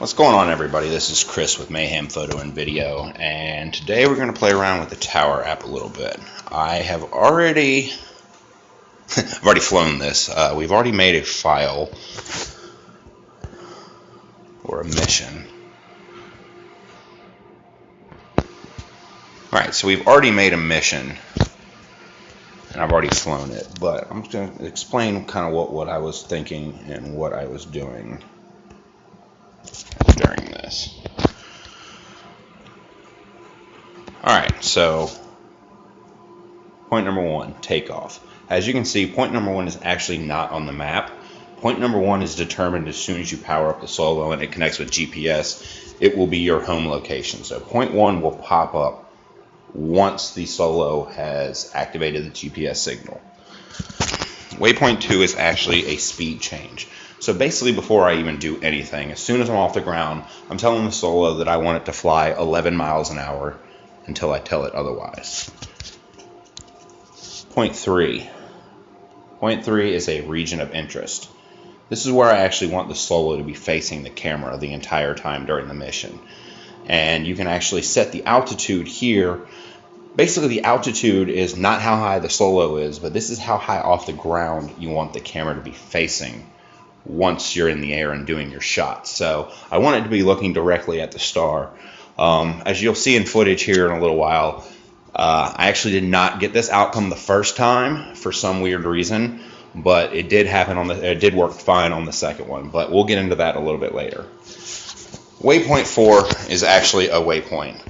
What's going on, everybody? This is Chris with Mayhem Photo and Video, and today we're going to play around with the Tower app a little bit. I have already flown this. We've already made a file or a mission. Alright, so we've already made a mission, and I've already flown it, but I'm just going to explain kind of what I was thinking and what I was doing during this. Alright, so point number one, takeoff. As you can see, point number one is actually not on the map. Point number one is determined as soon as you power up the Solo and it connects with GPS. It will be your home location. So point one will pop up once the Solo has activated the GPS signal. Waypoint 2 is actually a speed change. So basically, before I even do anything, as soon as I'm off the ground, I'm telling the Solo that I want it to fly 11 miles an hour until I tell it otherwise. Point 3. Point 3 is a region of interest. This is where I actually want the Solo to be facing the camera the entire time during the mission. And you can actually set the altitude here. Basically, the altitude is not how high the Solo is, but this is how high off the ground you want the camera to be facing once you're in the air and doing your shots. So I want it to be looking directly at the star. As you'll see in footage here in a little while, I actually did not get this outcome the first time for some weird reason, but it did happen it did work fine on the second one, but we'll get into that a little bit later. Waypoint 4 is actually a waypoint.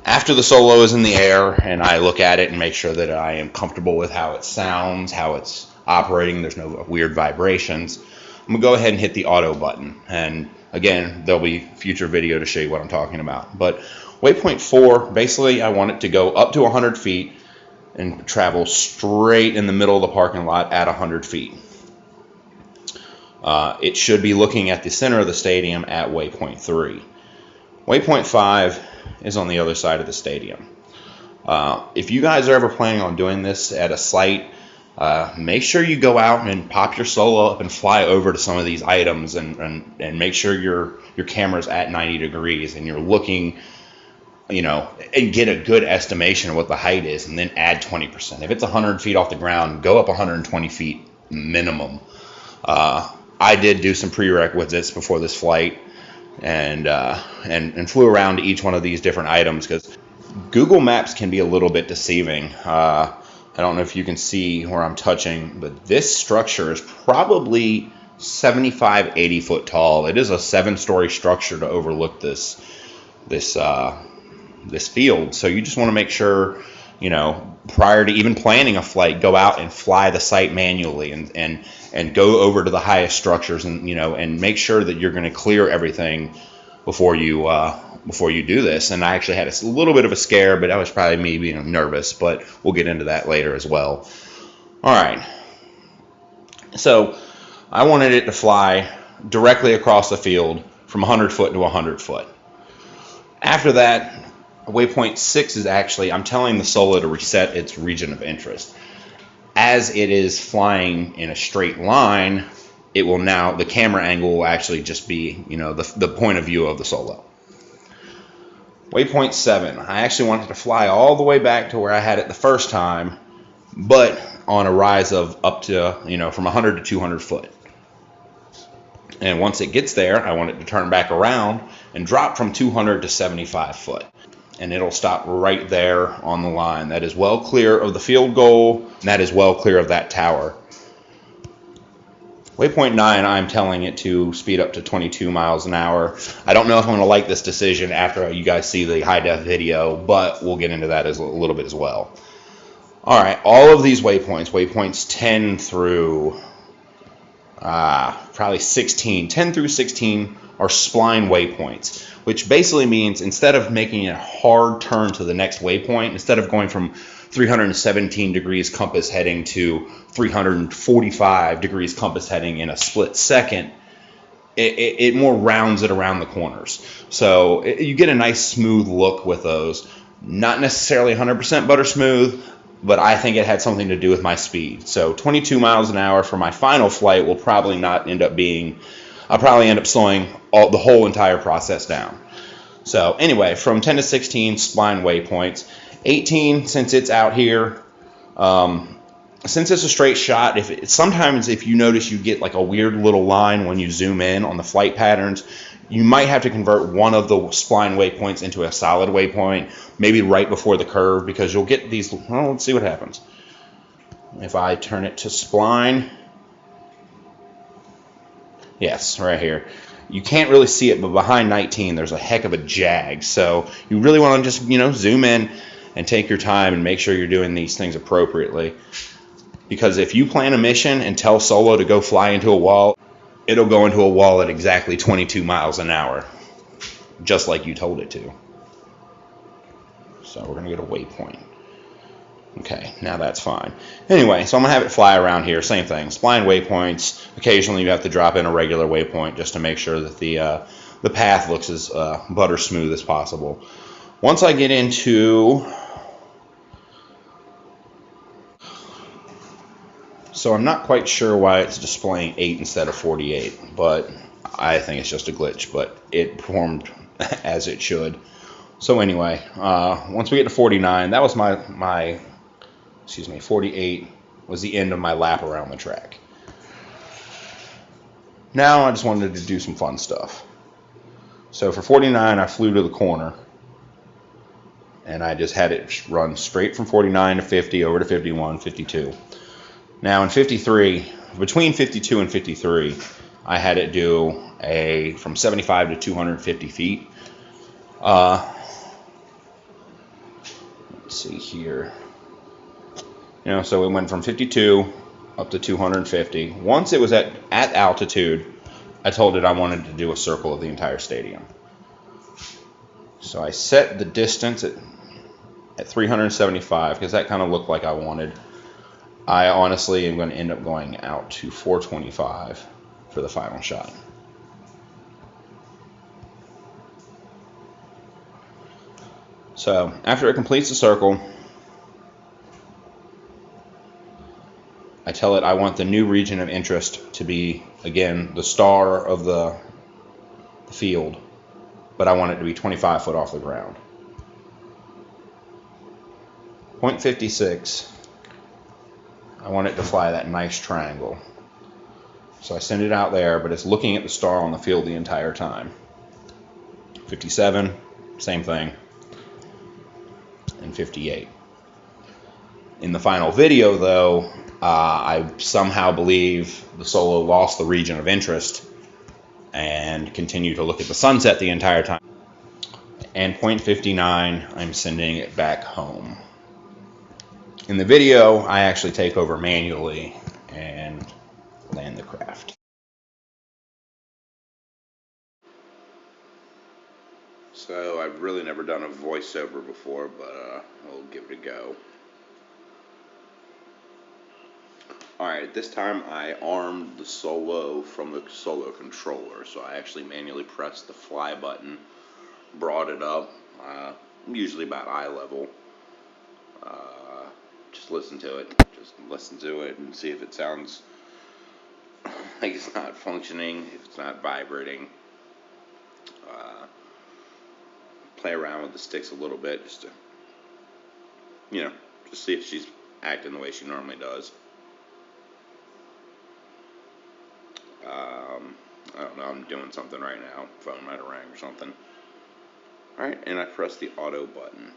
After the Solo is in the air and I look at it and make sure that I am comfortable with how it sounds, how it's operating, there's no weird vibrations, I'm going to go ahead and hit the auto button. And again, there'll be future video to show you what I'm talking about. But Waypoint 4, basically I want it to go up to 100 feet and travel straight in the middle of the parking lot at 100 feet. It should be looking at the center of the stadium at Waypoint 3. Waypoint 5 is on the other side of the stadium. If you guys are ever planning on doing this at a site, make sure you go out and pop your Solo up and fly over to some of these items and make sure your camera's at 90 degrees and you're looking, and get a good estimation of what the height is, and then add 20%. If it's 100 feet off the ground, go up 120 feet minimum. I did do some prerequisites before this flight and flew around to each one of these different items because Google Maps can be a little bit deceiving. I don't know if you can see where I'm touching, but this structure is probably 75, 80 foot tall. It is a 7-story structure to overlook this field. So you just want to make sure, prior to even planning a flight, go out and fly the site manually and go over to the highest structures and make sure that you're going to clear everything before you do this. And I actually had a little bit of a scare, but that was probably me being nervous, but we'll get into that later as well. Alright, so I wanted it to fly directly across the field from 100 foot to 100 foot. After that, Waypoint 6 is actually, I'm telling the Solo to reset its region of interest. As it is flying in a straight line, it will now, the camera angle will actually just be, the point of view of the Solo. Waypoint 7, I actually wanted to fly all the way back to where I had it the first time, but on a rise of up to, from 100 to 200 foot. And once it gets there, I want it to turn back around and drop from 200 to 75 foot. And it'll stop right there on the line. That is well clear of the field goal, and that is well clear of that tower. Waypoint 9, I'm telling it to speed up to 22 miles an hour. I don't know if I'm going to like this decision after you guys see the high-def video, but we'll get into that a little bit as well. Alright, all of these waypoints 10 through probably 16, 10 through 16 are spline waypoints, which basically means instead of making a hard turn to the next waypoint, instead of going from 317 degrees compass heading to 345 degrees compass heading in a split second, it more rounds it around the corners. So you get a nice smooth look with those. Not necessarily 100% butter smooth, but I think it had something to do with my speed. So 22 miles an hour for my final flight will probably not end up being I'll probably end up slowing the whole entire process down. So anyway, from 10 to 16, spline waypoints. 18, since it's out here, since it's a straight shot, sometimes if you notice you get like a weird little line when you zoom in on the flight patterns, you might have to convert one of the spline waypoints into a solid waypoint, maybe right before the curve, because you'll get these. Well, let's see what happens. If I turn it to spline, yes, right here. You can't really see it, but behind 19, there's a heck of a jag. So you really want to just, zoom in and take your time and make sure you're doing these things appropriately. Because if you plan a mission and tell Solo to go fly into a wall, it'll go into a wall at exactly 22 miles an hour, just like you told it to. So we're going to get a waypoint. Okay, now that's fine. Anyway, so I'm going to have it fly around here. Same thing, spline waypoints. Occasionally you have to drop in a regular waypoint just to make sure that the path looks as butter smooth as possible. Once I get into... So I'm not quite sure why it's displaying 8 instead of 48, but I think it's just a glitch, but it performed as it should. So anyway, once we get to 49, that was my 48 was the end of my lap around the track. Now I just wanted to do some fun stuff. So for 49, I flew to the corner, and I just had it run straight from 49 to 50, over to 51, 52. Now in 53, between 52 and 53, I had it do from 75 to 250 feet. Let's see here. So it went from 52 up to 250. Once it was at altitude, I told it I wanted to do a circle of the entire stadium. So I set the distance at 375 because that kind of looked like I wanted. I honestly am going to end up going out to 425 for the final shot. So after it completes the circle, I tell it I want the new region of interest to be, again, the star of the field, but I want it to be 25 foot off the ground. 0.56. I want it to fly that nice triangle. So I send it out there, but it's looking at the star on the field the entire time. 57, same thing. And 58. In the final video, though, I somehow believe the Solo lost the region of interest and continued to look at the sunset the entire time. And 0.59, I'm sending it back home. In the video, I actually take over manually and land the craft. So I've really never done a voiceover before, but I'll give it a go. Alright, this time I armed the Solo from the Solo controller, so I actually manually pressed the fly button, brought it up, usually about eye level. Just listen to it and see if it sounds like it's not functioning, if it's not vibrating. Play around with the sticks a little bit just to, just see if she's acting the way she normally does. I don't know, I'm doing something right now. Phone might have rang or something. Alright, and I press the auto button.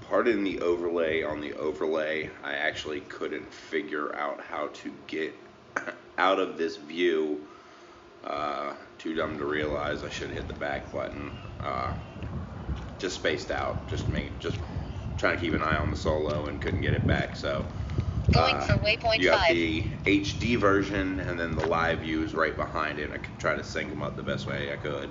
Pardon the overlay on the overlay. I actually couldn't figure out how to get out of this view. Too dumb to realize I should hit the back button. Just spaced out. Just trying to keep an eye on the Solo and couldn't get it back. So going for Waypoint 5. You got the HD version and then the live view is right behind it. I could try to sync them up the best way I could.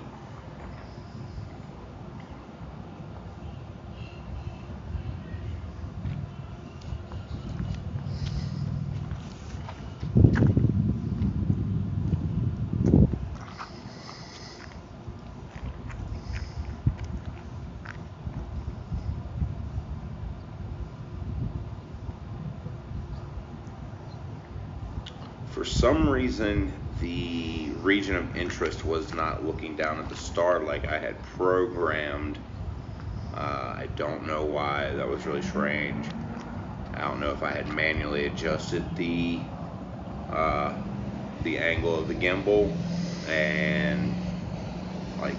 For some reason, the region of interest was not looking down at the star like I had programmed. I don't know why. That was really strange. I don't know if I had manually adjusted the angle of the gimbal, and like,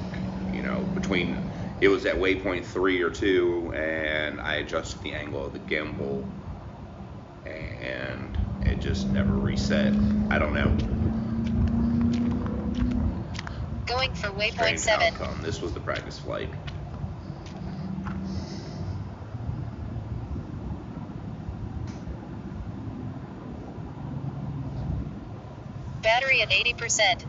between, it was at waypoint 3 or 2, and I adjusted the angle of the gimbal, and it just never reset. I don't know. Going for waypoint Strange 7. outcome. This was the practice flight. Battery at 80%.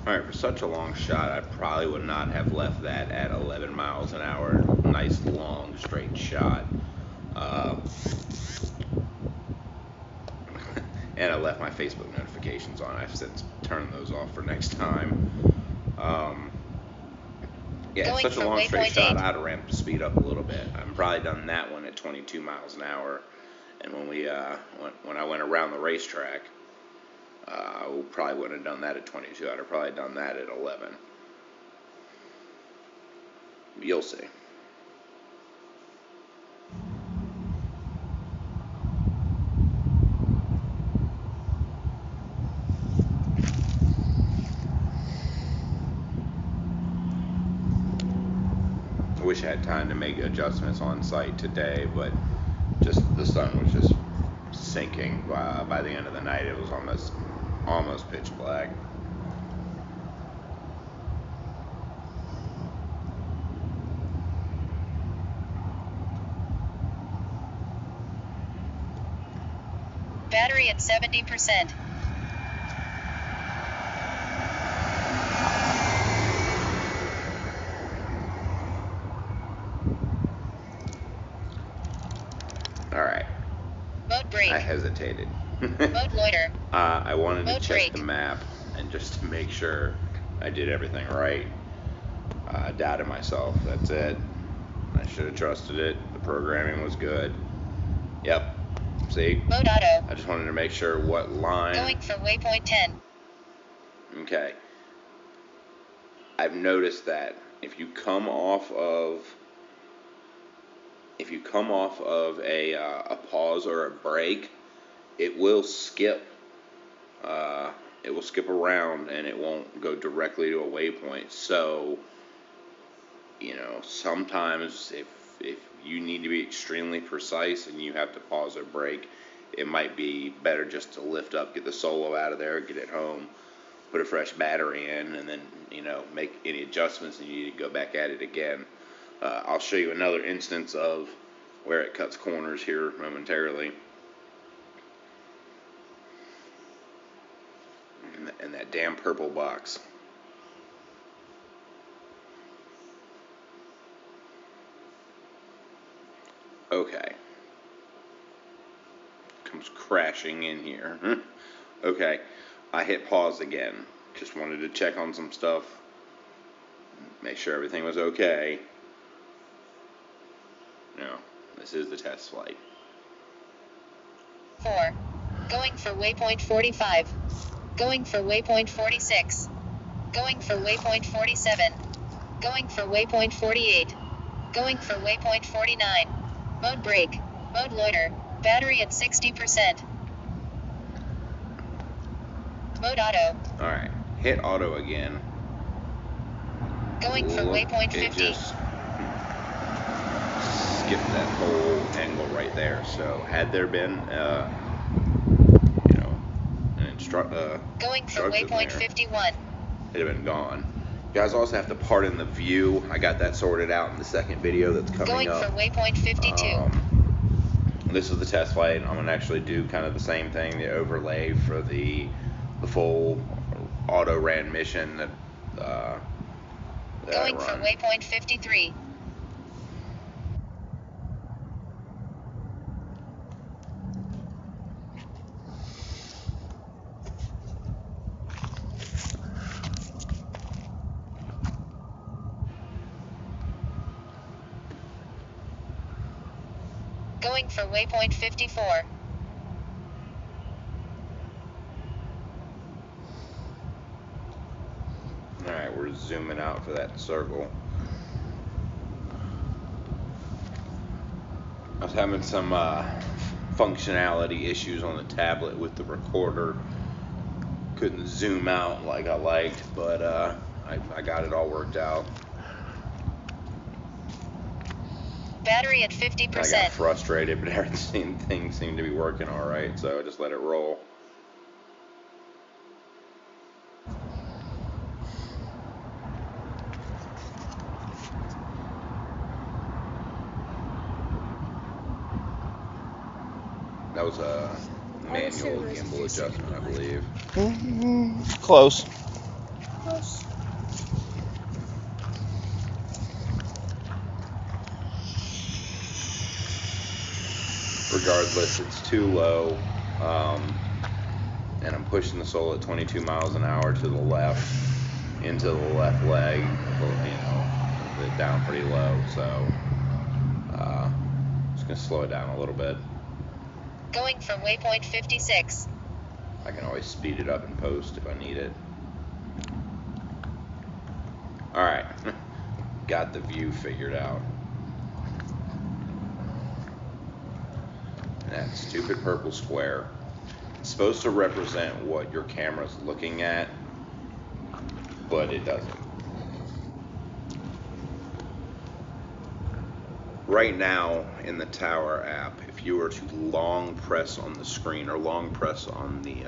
Alright, for such a long shot, I probably would not have left that at 11 miles an hour. Nice, long, straight shot. And I left my Facebook notifications on. I've since turned those off for next time. Yeah, such a long straight shot, I'd have ramped the speed up a little bit. I've probably done that one at 22 miles an hour. And when I went around the racetrack, I probably wouldn't have done that at 22. I'd have probably done that at 11. You'll see. I wish I had time to make adjustments on site today, but just the sun was just sinking by the end of the night. It was almost pitch black. Battery at 70%. Alright. Mode brake. I hesitated. Mode loiter. I wanted to Mode check brake. the map and just to make sure I did everything right. I doubted myself. That's it. I should have trusted it. The programming was good. Yep. See? Mode auto. I just wanted to make sure what line. Going for waypoint 10. Okay. I've noticed that if you come off of a pause or a break, it will skip. It will skip around and it won't go directly to a waypoint. So, sometimes if you need to be extremely precise and you have to pause or break, it might be better just to lift up, get the solo out of there, get it home, put a fresh battery in, and then, make any adjustments and you need to go back at it again. I'll show you another instance of where it cuts corners here momentarily. And that damn purple box. Okay. Comes crashing in here. Okay. I hit pause again. Just wanted to check on some stuff. Make sure everything was okay. No. This is the test flight. 4. Going for waypoint 45. Going for waypoint 46. Going for waypoint 47. Going for waypoint 48. Going for waypoint 49. Mode brake. Mode loiter. Battery at 60%. Mode auto. Alright. Hit auto again. Going for waypoint 50. It just skipped that whole angle right there. So had there been an Going for waypoint 51. it'd have been gone. You guys also have to pardon the view. I got that sorted out in the second video that's coming up. Going for waypoint 52. This is the test flight. I'm going to actually do kind of the same thing, the overlay for the full auto ran mission that Going I for run. waypoint 53. Going for waypoint 54. Alright, we're zooming out for that circle. I was having some functionality issues on the tablet with the recorder. Couldn't zoom out like I liked, but I got it all worked out. Battery at 50%. I got frustrated, but everything seemed to be working all right, so I just let it roll. That was a manual gimbal adjustment, I believe. Close. Close. Regardless, it's too low, and I'm pushing the sole at 22 miles an hour to the left, into the left leg, down pretty low, so just going to slow it down a little bit. Going for waypoint 56. I can always speed it up in post if I need it. Alright, got the view figured out. That stupid purple square. It's supposed to represent what your camera's looking at, but it doesn't. Right now in the Tower app, if you were to long press on the screen or long press on the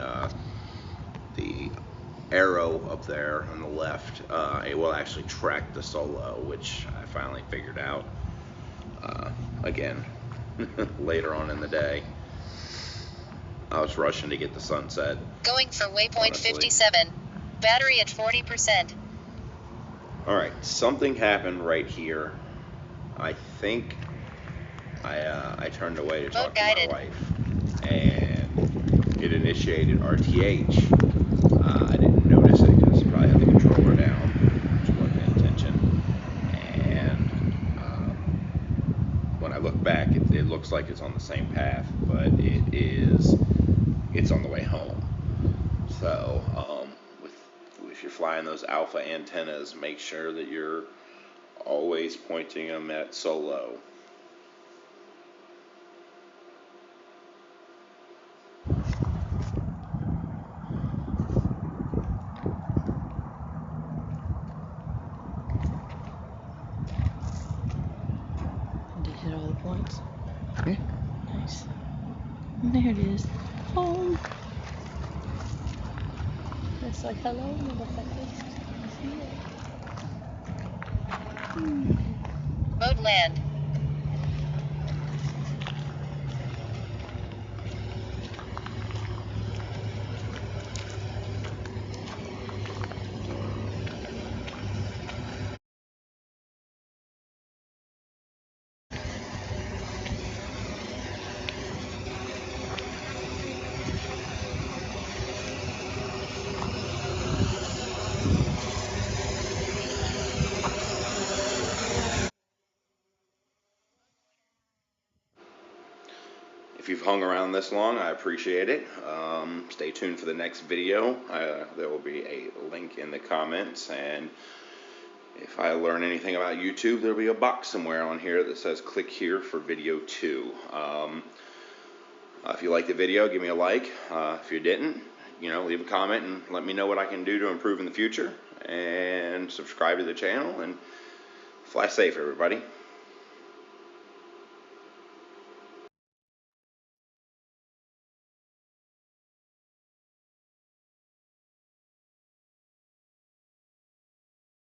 arrow up there on the left, it will actually track the solo, which I finally figured out. Again, later on in the day. I was rushing to get the sunset. Going for waypoint 57. Battery at 40%. Alright, something happened right here. I think I turned away to talk to my wife, and it initiated RTH. I didn't notice it because I probably had the controller down, just wasn't paying attention. And when I look back, it looks like it's on the same path, but it's on the way home. So if you're flying those alpha antennas, make sure that you're always pointing them at solo. Did you hit all the points? Yeah. Nice. And there it is. Home. It's like, hello, motherfuckers. See it. Mode land. If you've hung around this long, I appreciate it. Stay tuned for the next video. There will be a link in the comments, and if I learn anything about YouTube, there'll be a box somewhere on here that says click here for video 2. If you liked the video, give me a like. If you didn't, leave a comment and let me know what I can do to improve in the future. And subscribe to the channel, and fly safe, everybody.